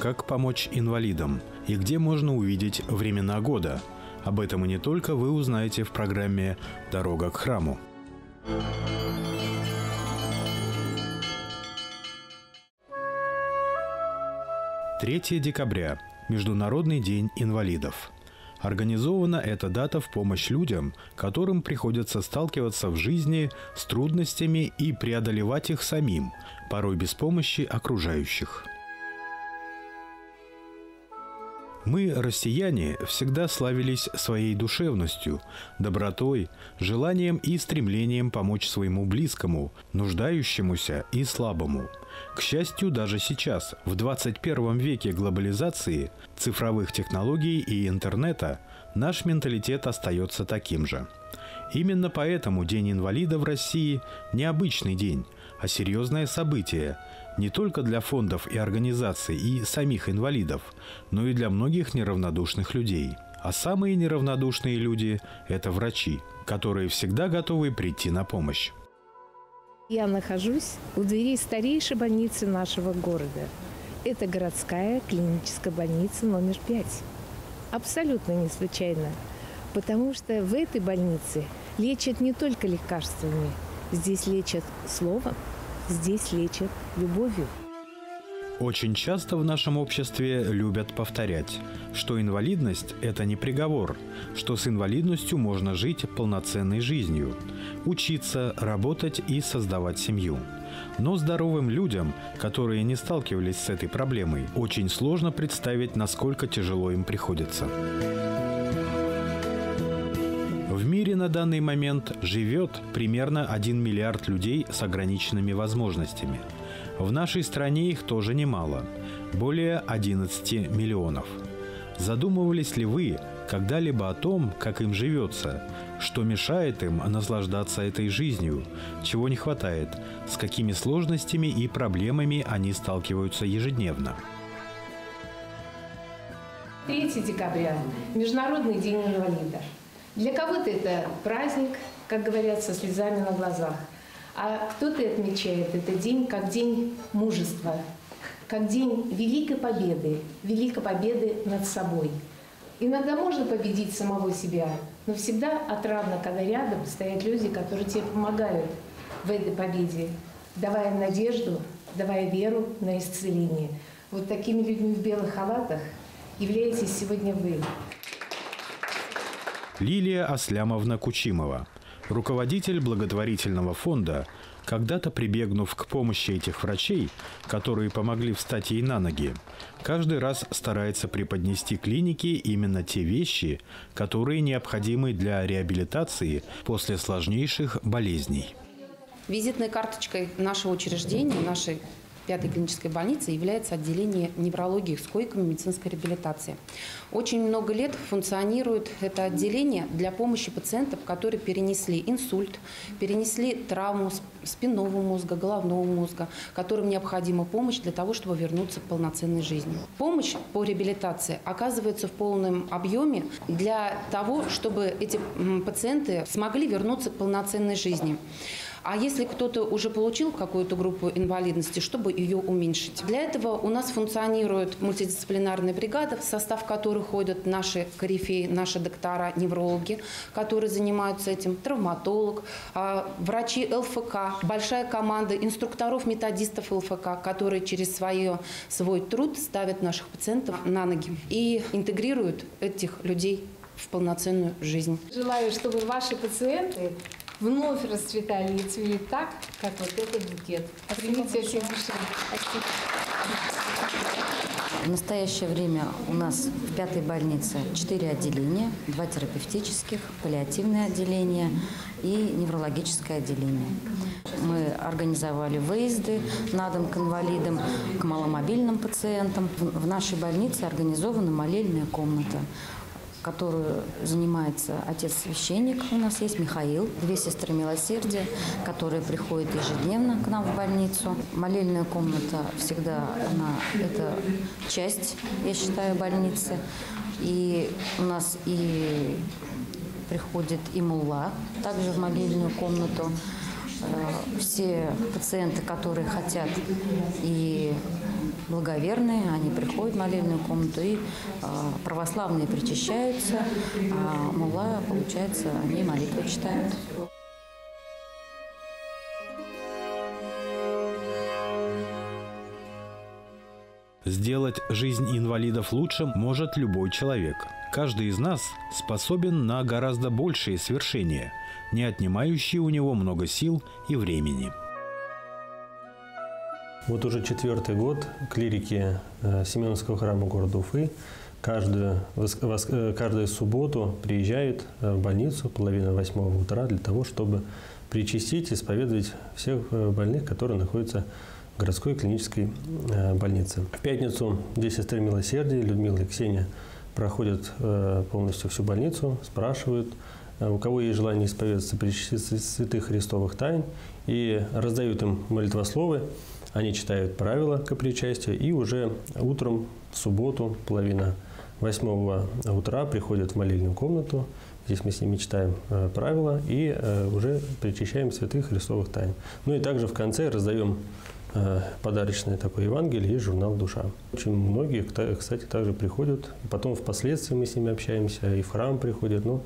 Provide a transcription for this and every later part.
как помочь инвалидам и где можно увидеть времена года. Об этом и не только вы узнаете в программе «Дорога к храму». 3 декабря – Международный день инвалидов. Организована эта дата в помощь людям, которым приходится сталкиваться в жизни с трудностями и преодолевать их самим, порой без помощи окружающих. Мы, россияне, всегда славились своей душевностью, добротой, желанием и стремлением помочь своему близкому, нуждающемуся и слабому. К счастью, даже сейчас, в 21 веке глобализации, цифровых технологий и интернета, наш менталитет остается таким же. Именно поэтому День инвалида в России – не обычный день, а серьезное событие не только для фондов и организаций и самих инвалидов, но и для многих неравнодушных людей. А самые неравнодушные люди – это врачи, которые всегда готовы прийти на помощь. Я нахожусь у дверей старейшей больницы нашего города. Это городская клиническая больница номер 5. Абсолютно не случайно, потому что в этой больнице лечат не только лекарствами. Здесь лечат словом, здесь лечат любовью. Очень часто в нашем обществе любят повторять, что инвалидность – это не приговор, что с инвалидностью можно жить полноценной жизнью, учиться, работать и создавать семью. Но здоровым людям, которые не сталкивались с этой проблемой, очень сложно представить, насколько тяжело им приходится. В мире на данный момент живет примерно 1 миллиард людей с ограниченными возможностями. В нашей стране их тоже немало – более 11 миллионов. Задумывались ли вы когда-либо о том, как им живется, что мешает им наслаждаться этой жизнью, чего не хватает, с какими сложностями и проблемами они сталкиваются ежедневно? 3 декабря – Международный день инвалида. Для кого-то это праздник, как говорят, со слезами на глазах. А кто-то отмечает этот день как день мужества, как день великой победы над собой. Иногда можно победить самого себя, но всегда отрадно, когда рядом стоят люди, которые тебе помогают в этой победе, давая надежду, давая веру на исцеление. Вот такими людьми в белых халатах являетесь сегодня вы. Лилия Аслямовна Кучимова, руководитель благотворительного фонда, когда-то прибегнув к помощи этих врачей, которые помогли встать ей на ноги, каждый раз старается преподнести клинике именно те вещи, которые необходимы для реабилитации после сложнейших болезней. Визитной карточкой нашего учреждения, нашей 5-й клинической больницы, является отделение неврологии с койками медицинской реабилитации. Очень много лет функционирует это отделение для помощи пациентам, которые перенесли инсульт, перенесли травму спинного мозга, головного мозга, которым необходима помощь для того, чтобы вернуться к полноценной жизни. Помощь по реабилитации оказывается в полном объеме для того, чтобы эти пациенты смогли вернуться к полноценной жизни. А если кто-то уже получил какую-то группу инвалидности, чтобы ее уменьшить? Для этого у нас функционирует мультидисциплинарная бригада, в состав которой ходят наши корифеи, наши доктора, неврологи, которые занимаются этим, травматолог, врачи ЛФК, большая команда инструкторов-методистов ЛФК, которые через свой труд ставят наших пациентов на ноги и интегрируют этих людей в полноценную жизнь. Желаю, чтобы ваши пациенты вновь расцветали и цвели так, как вот этот букет. Примите всех души. В настоящее время у нас в 5-й больнице 4 отделения, 2 терапевтических, паллиативное отделение и неврологическое отделение. Мы организовали выезды на дом к инвалидам, к маломобильным пациентам. В нашей больнице организована молельная комната, которую занимается отец-священник, у нас есть Михаил, 2 сестры милосердия, которые приходят ежедневно к нам в больницу. Молельная комната всегда, это часть, я считаю, больницы. И у нас и приходит и мулла также в молельную комнату. Все пациенты, которые хотят и благоверные, они приходят в молельную комнату, и православные причащаются, а мулла, получается, они молитвы читают. Сделать жизнь инвалидов лучше может любой человек. Каждый из нас способен на гораздо большие свершения, не отнимающие у него много сил и времени. Вот уже 4-й год клирики Семеновского храма города Уфы каждую субботу приезжают в больницу половина 8 утра для того, чтобы причастить и исповедовать всех больных, которые находятся в городской клинической больнице. В пятницу здесь сестры Милосердия, Людмила и Ксения, проходят полностью всю больницу, спрашивают, у кого есть желание исповедаться, причаститься святых христовых тайн, и раздают им молитвословы. Они читают правила к причастию, и уже утром в субботу, половина 8 утра, приходят в молельную комнату. Здесь мы с ними читаем правила и уже причащаем святых христовых тайн. Ну и также в конце раздаем подарочное такое Евангелие и журнал «Душа». Очень многие, кстати, также приходят. Потом впоследствии мы с ними общаемся, и в храм приходят. Ну,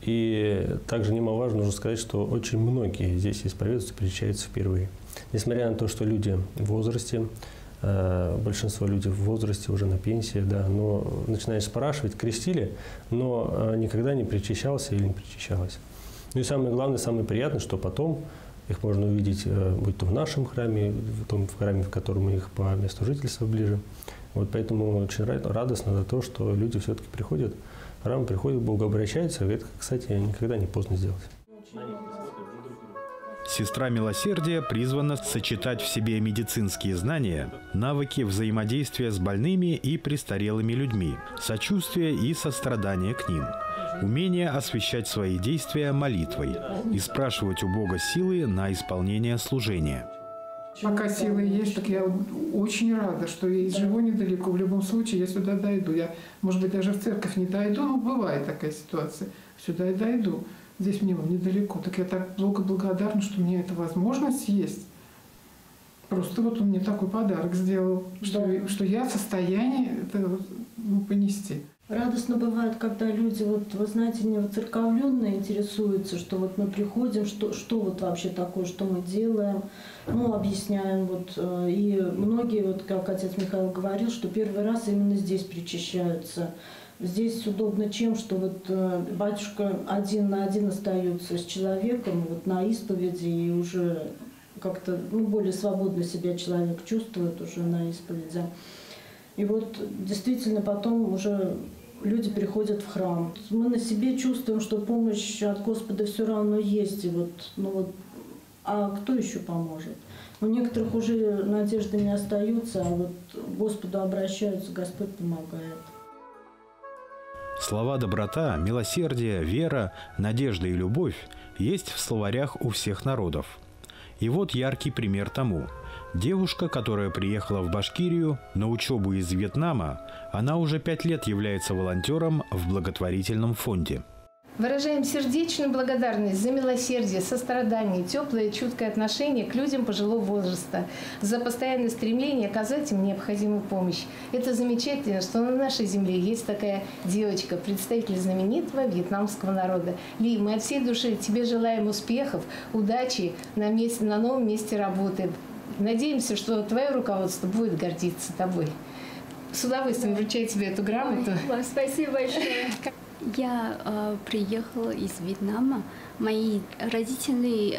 и также немаловажно нужно сказать, что очень многие здесь исповедуются, причащаются впервые. Несмотря на то, что люди в возрасте, большинство людей в возрасте уже на пенсии, да, но начинаешь спрашивать, крестили, но никогда не причащался или не причащалась. Ну и самое главное, самое приятное, что потом их можно увидеть, будь то в нашем храме, в том храме, в котором у них по месту жительства ближе. Вот поэтому очень радостно за то, что люди все-таки приходят, в храм приходят, богообращаются. Это, кстати, никогда не поздно сделать. Сестра Милосердия призвана сочетать в себе медицинские знания, навыки взаимодействия с больными и престарелыми людьми, сочувствие и сострадание к ним, умение освящать свои действия молитвой и спрашивать у Бога силы на исполнение служения. Пока силы есть, так я очень рада, что я живу недалеко. В любом случае я сюда дойду. Я, может быть, даже в церковь не дойду, но бывает такая ситуация. Сюда я дойду. Здесь мне недалеко. Так я так благодарна, что у меня эта возможность есть. Просто вот он мне такой подарок сделал, что я в состоянии это понести. Радостно бывает, когда люди, вот, вы знаете, не воцерковленные интересуются, что вот мы приходим, что вот вообще такое, что мы делаем, ну, объясняем. Вот, и многие, вот, как отец Михаил говорил, что первый раз именно здесь причащаются. Здесь удобно чем, что вот батюшка один на один остается с человеком вот, на исповеди, и уже как-то более свободно себя человек чувствует уже на исповеди. И вот действительно потом уже люди приходят в храм. Мы на себе чувствуем, что помощь от Господа все равно есть. И вот, а кто еще поможет? У некоторых уже надежды не остается, а вот к Господу обращаются, Господь помогает. Слова «доброта», «милосердие», «вера», «надежда» и «любовь» есть в словарях у всех народов. И вот яркий пример тому. Девушка, которая приехала в Башкирию на учебу из Вьетнама, она уже 5 лет является волонтером в благотворительном фонде. Выражаем сердечную благодарность за милосердие, сострадание, теплое и чуткое отношение к людям пожилого возраста, за постоянное стремление оказать им необходимую помощь. Это замечательно, что на нашей земле есть такая девочка, представитель знаменитого вьетнамского народа. Ли, мы от всей души тебе желаем успехов, удачи на новом месте работы. Надеемся, что твое руководство будет гордиться тобой. С удовольствием вручаю тебе эту грамоту. Спасибо большое. Я приехала из Вьетнама. Мои родители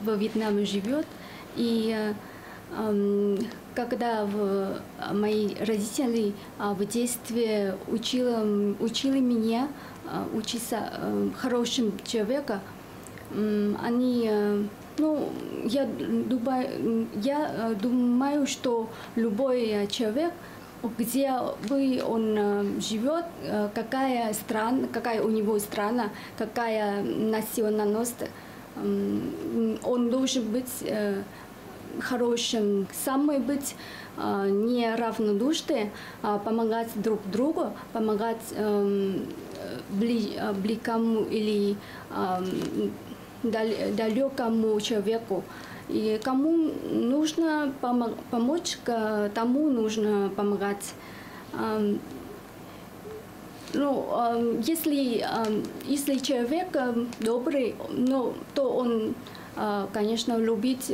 во Вьетнаме живут. И когда мои родители в детстве учили меня учиться хорошим человеком, они, я думаю, что любой человек, где бы он живет, какая у него страна, какая национальность, он должен быть хорошим, самый быть неравнодушным, помогать друг другу, помогать близкому или далекому человеку. И кому нужно помочь, тому нужно помогать. Если человек добрый, то он, конечно, любит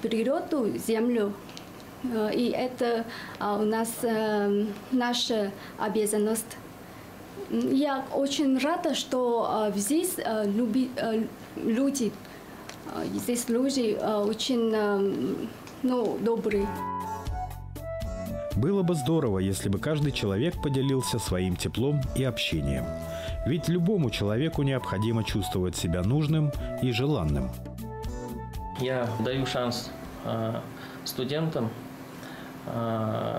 природу, землю. И это у нас наша обязанность. Я очень рада, что здесь люди очень добрые. Было бы здорово, если бы каждый человек поделился своим теплом и общением. Ведь любому человеку необходимо чувствовать себя нужным и желанным. Я даю шанс студентам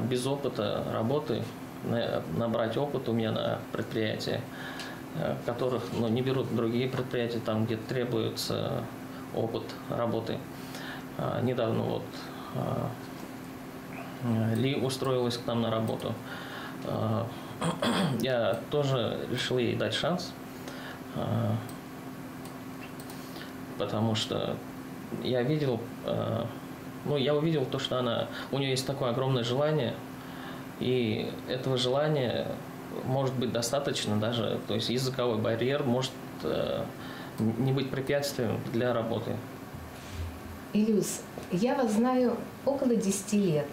без опыта работы набрать опыт у меня на предприятии, которых не берут другие предприятия, там, где требуется опыт работы. Недавно Ли устроилась к нам на работу. Я тоже решил ей дать шанс, потому что я увидел то, что у нее есть такое огромное желание, и этого желания может быть достаточно даже, то есть языковой барьер может не быть препятствием для работы. Илюс, я вас знаю около 10 лет.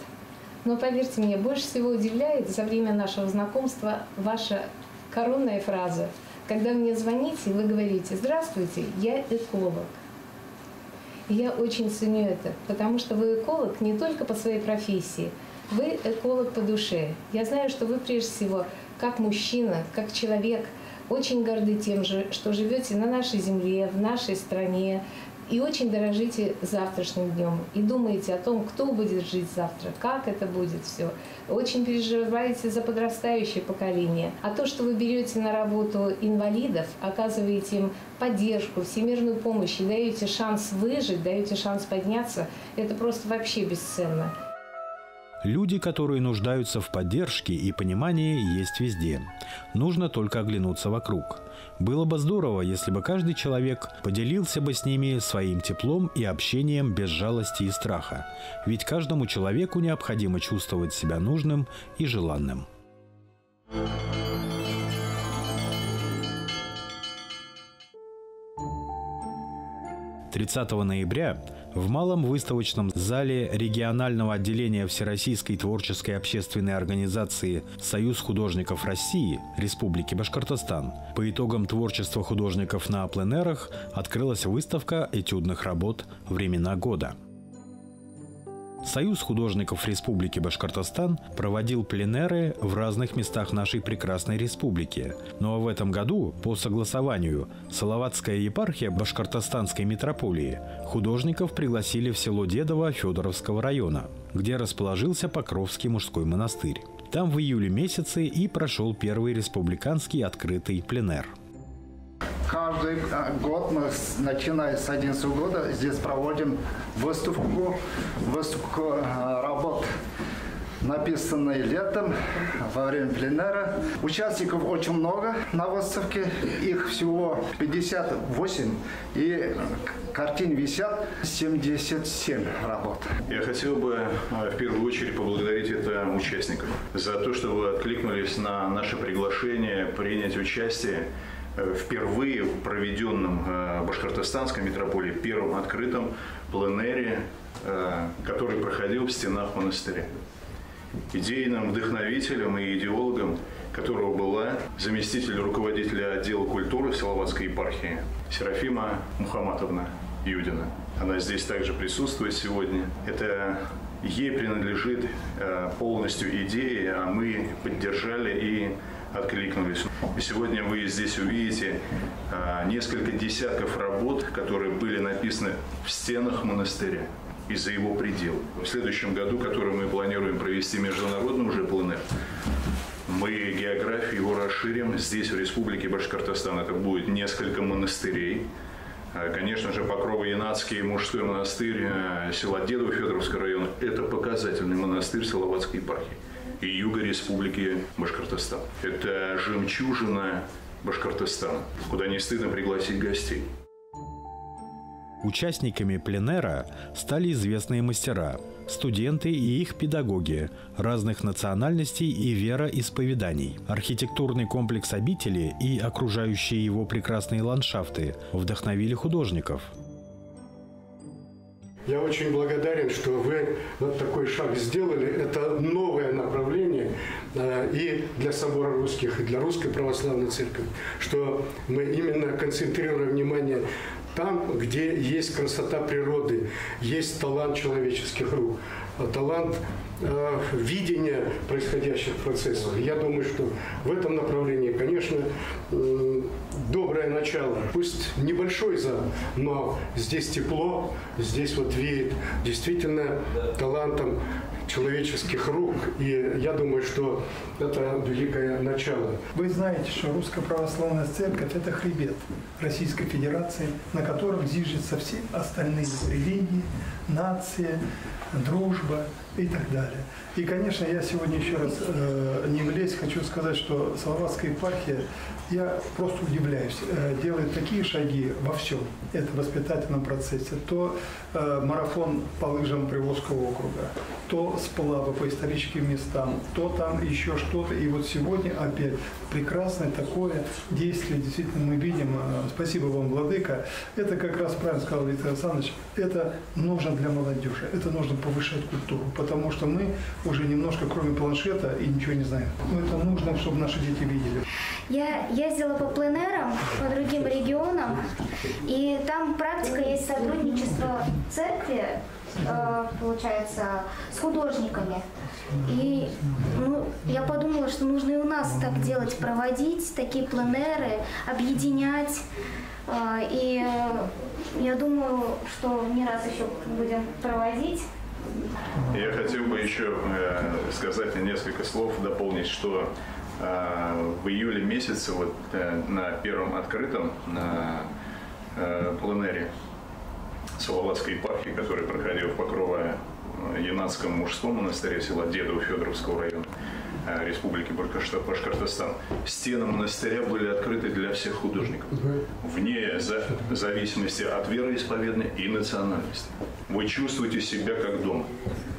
Но поверьте мне, больше всего удивляет за время нашего знакомства ваша коронная фраза. Когда мне звоните, вы говорите: «Здравствуйте, я эколог». И я очень ценю это, потому что вы эколог не только по своей профессии, вы эколог по душе. Я знаю, что вы прежде всего, как мужчина, как человек, очень горды тем же, что живете на нашей земле, в нашей стране, и очень дорожите завтрашним днем. И думаете о том, кто будет жить завтра, как это будет все. Очень переживаете за подрастающее поколение. А то, что вы берете на работу инвалидов, оказываете им поддержку, всемирную помощь и даете шанс выжить, даете шанс подняться, это просто вообще бесценно. Люди, которые нуждаются в поддержке и понимании, есть везде. Нужно только оглянуться вокруг. Было бы здорово, если бы каждый человек поделился бы с ними своим теплом и общением без жалости и страха. Ведь каждому человеку необходимо чувствовать себя нужным и желанным. 30 ноября в Малом выставочном зале регионального отделения Всероссийской творческой общественной организации «Союз художников России» Республики Башкортостан по итогам творчества художников на пленэрах открылась выставка этюдных работ «Времена года». Союз художников Республики Башкортостан проводил пленэры в разных местах нашей прекрасной республики. Но в этом году, по согласованию, Салаватская епархия Башкортостанской митрополии художников пригласили в село Дедово Федоровского района, где расположился Покровский мужской монастырь. Там в июле месяце и прошел первый республиканский открытый пленэр. Каждый год мы, начиная с 2011 года, здесь проводим выставку работ, написанные летом во время пленэра. Участников очень много на выставке, их всего 58, и картин висят 77 работ. Я хотел бы в первую очередь поблагодарить участников за то, что вы откликнулись на наше приглашение принять участие впервые в проведенном Башкортостанской митрополии первом открытом пленэре, который проходил в стенах монастыря. Идейным вдохновителем и идеологом которого была заместитель руководителя отдела культуры Салаватской епархии Серафима Мухаматовна Юдина. Она здесь также присутствует сегодня. Это ей принадлежит полностью идея, а мы поддержали и откликнулись. И сегодня вы здесь увидите несколько десятков работ, которые были написаны в стенах монастыря и за его пределы. В следующем году, который мы планируем провести международный уже пленэр, мы географию его расширим. Здесь, в Республике Башкортостан, это будет несколько монастырей. Конечно же, Покрово-Янацкий мужской монастырь села Дедово Федоровского района – это показательный монастырь Салаватской епархии и юга Республики Башкортостан. Это жемчужина Башкортостана, куда не стыдно пригласить гостей. Участниками пленэра стали известные мастера, студенты и их педагоги разных национальностей и вероисповеданий. Архитектурный комплекс обители и окружающие его прекрасные ландшафты вдохновили художников. Я очень благодарен, что вы вот такой шаг сделали. Это новое направление и для собора русских, и для Русской Православной Церкви, что мы именно концентрируем внимание там, где есть красота природы, есть талант человеческих рук, талант видения происходящих процессов. Я думаю, что в этом направлении, конечно, доброе начало. Пусть небольшой зал, но здесь тепло, здесь вот веет действительно талантом человеческих рук. И я думаю, что это великое начало. Вы знаете, что Русская Православная Церковь – это хребет Российской Федерации, на котором зиждятся все остальные религии, нации, дружба и так далее. И, конечно, я сегодня еще раз, не влезть, хочу сказать, что Салаватская епархия, я просто удивляюсь, делает такие шаги во всем. Это в воспитательном процессе. То марафон по лыжам Приволжского округа, то сплавы по историческим местам, то там еще что-то. И вот сегодня опять прекрасное такое действие. Действительно, мы видим, спасибо вам, владыка, это как раз правильно сказал Виктор Александрович, это нужно для молодежи, это нужно повышать культуру, потому что мы уже немножко, кроме планшета, и ничего не знаем. Но это нужно, чтобы наши дети видели. Я ездила по пленэрам, по другим регионам, и там практика есть сотрудничество церкви, получается, с художниками. И я подумала, что нужно и у нас так делать, проводить такие пленэры, объединять. И я думаю, что не раз еще будем проводить. Я хотел бы еще сказать несколько слов, дополнить, что в июле месяце вот, на первом открытом пленэре Салаватской епархии, который проходил в Покрово-Янатском мужском монастыре села Дедово Федоровского района Республики Башкортостан, стены монастыря были открыты для всех художников, вне зависимости от вероисповедания и национальности. Вы чувствуете себя как дома.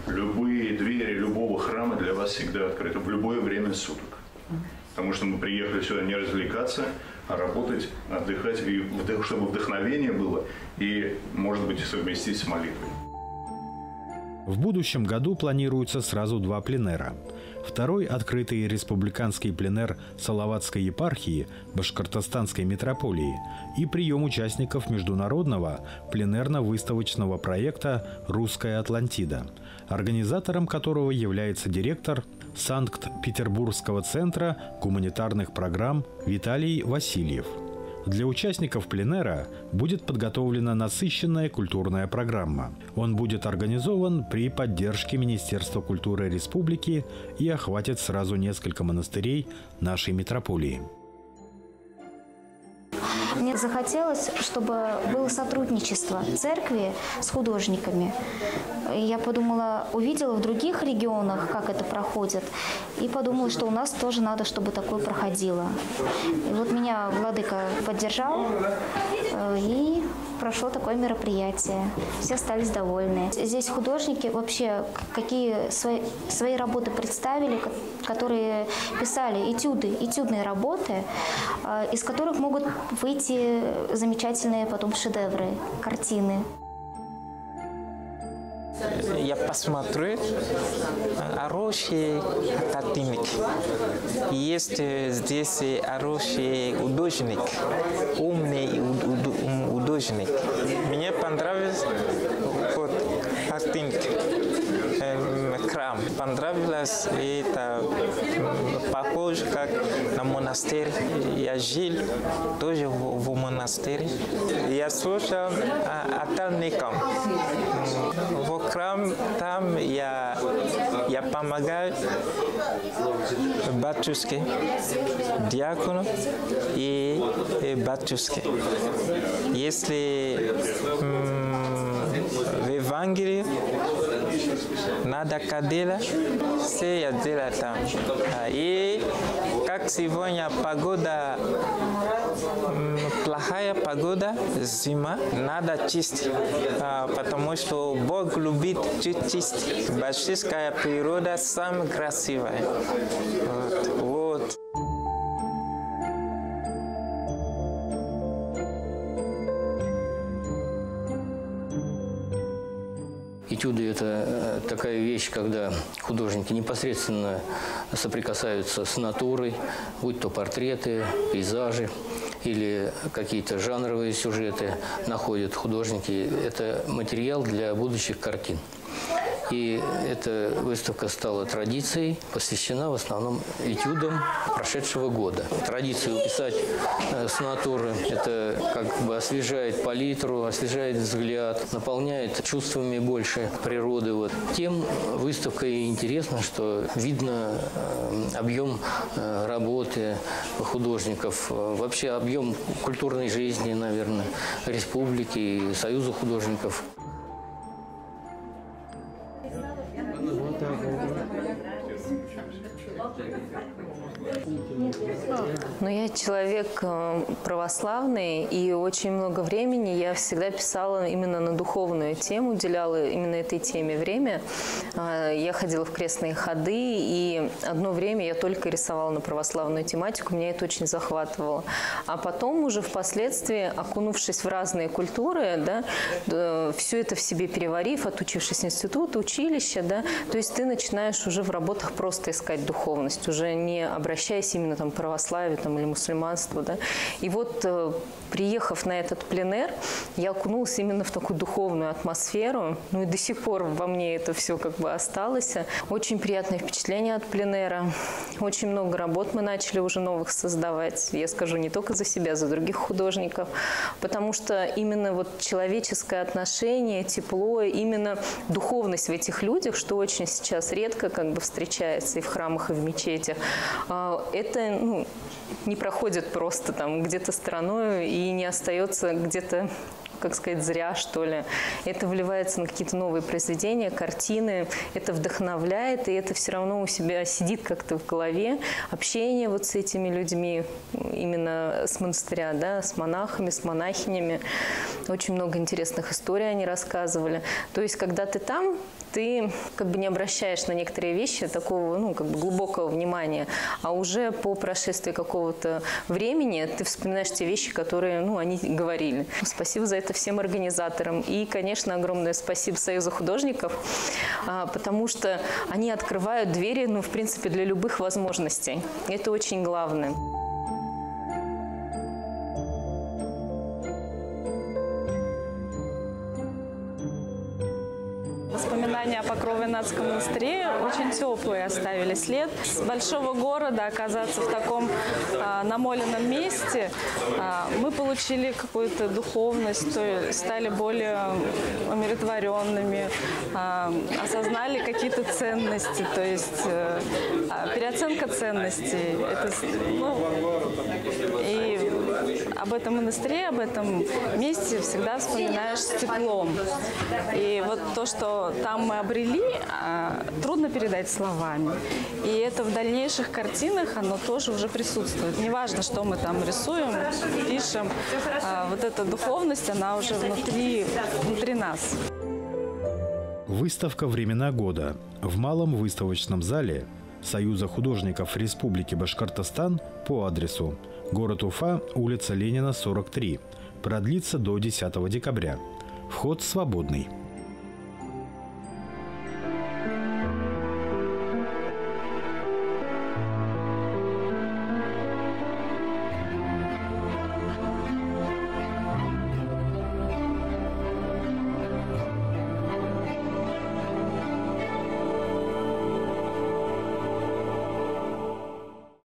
Любые двери любого храма для вас всегда открыты в любое время суток. Потому что мы приехали сюда не развлекаться, а работать, отдыхать, и чтобы вдохновение было и, может быть, совместить с молитвой. В будущем году планируется сразу 2 пленэра. Второй – открытый республиканский пленэр Салаватской епархии Башкортостанской митрополии и прием участников международного пленэрно-выставочного проекта «Русская Атлантида», организатором которого является директор Санкт-Петербургского центра гуманитарных программ Виталий Васильев. Для участников пленэра будет подготовлена насыщенная культурная программа. Он будет организован при поддержке Министерства культуры Республики и охватит сразу несколько монастырей нашей митрополии. Мне захотелось, чтобы было сотрудничество церкви с художниками. Я подумала, увидела в других регионах, как это проходит, и подумала, что у нас тоже надо, чтобы такое проходило. И вот меня владыка поддержал, и прошло такое мероприятие. Все остались довольны. Здесь художники вообще какие свои работы представили, которые писали этюдные работы, из которых могут выйти замечательные потом шедевры, картины. Я посмотрю хорошие картины. Есть здесь хороший художник, умный художник. Мне понравилась вот картинка. Храм. Понравилось, это похоже как на монастырь. Я жил тоже в монастыре. Я слушал отдельникам. В храм там я помогаю батюшке, диакону и батюшке. Если в Евангелии надо кадила, все я делаю там. И как сегодня погода плохая погода, зима, надо чистить, потому что Бог любит чистить. Башкирская природа самая красивая. Вот. Этюды – это такая вещь, когда художники непосредственно соприкасаются с натурой, будь то портреты, пейзажи или какие-то жанровые сюжеты находят художники. Это материал для будущих картин. И эта выставка стала традицией, посвящена в основном этюдам прошедшего года. Традицию писать с натуры – это как бы освежает палитру, освежает взгляд, наполняет чувствами больше природы. Вот. Тем выставка и интересна, что видно объем работы художников, вообще объем культурной жизни, наверное, республики и Союза художников. Но я человек православный, и очень много времени я всегда писала именно на духовную тему, уделяла именно этой теме время. Я ходила в крестные ходы, и одно время я только рисовала на православную тематику, меня это очень захватывало. А потом уже впоследствии, окунувшись в разные культуры, да, все это в себе переварив, отучившись института, училища, да, то есть ты начинаешь уже в работах просто искать духовность, уже не обращаясь именно там к православию там, или мусульманству. Да. И вот, приехав на этот пленэр, я окунулась именно в такую духовную атмосферу. Ну и до сих пор во мне это все как бы осталось. Очень приятное впечатление от пленэра. Очень много работ мы начали уже новых создавать. Я скажу не только за себя, за других художников. Потому что именно вот человеческое отношение, тепло, именно духовность в этих людях, что очень сейчас редко как бы встречается и в храмах, и в мечетях, это не проходит просто там где-то стороной и не остается где-то, как сказать, зря, что ли. Это вливается на какие-то новые произведения, картины, это вдохновляет, и это все равно у себя сидит как-то в голове. Общение вот с этими людьми, именно с монастыря, да, с монахами, с монахинями. Очень много интересных историй они рассказывали. То есть, когда ты там, ты как бы не обращаешь на некоторые вещи такого, как бы глубокого внимания, а уже по прошествии какого-то времени ты вспоминаешь те вещи, которые, они говорили. Спасибо за это всем организаторам. И, конечно, огромное спасибо Союзу художников, потому что они открывают двери, в принципе, для любых возможностей. Это очень главное. Воспоминания о Покрово-Ильнатском монастыре очень теплые оставили след. С большого города оказаться в таком намоленном месте, мы получили какую-то духовность, стали более умиротворенными, осознали какие-то ценности, то есть переоценка ценностей. И об этом монастыре, об этом месте всегда вспоминаешь с теплом. И вот то, что там мы обрели, трудно передать словами. И это в дальнейших картинах, оно тоже уже присутствует. Неважно, что мы там рисуем, пишем, вот эта духовность, она уже внутри нас. Выставка «Времена года» в Малом выставочном зале Союза художников Республики Башкортостан по адресу город Уфа, улица Ленина, 43. Продлится до 10 декабря. Вход свободный.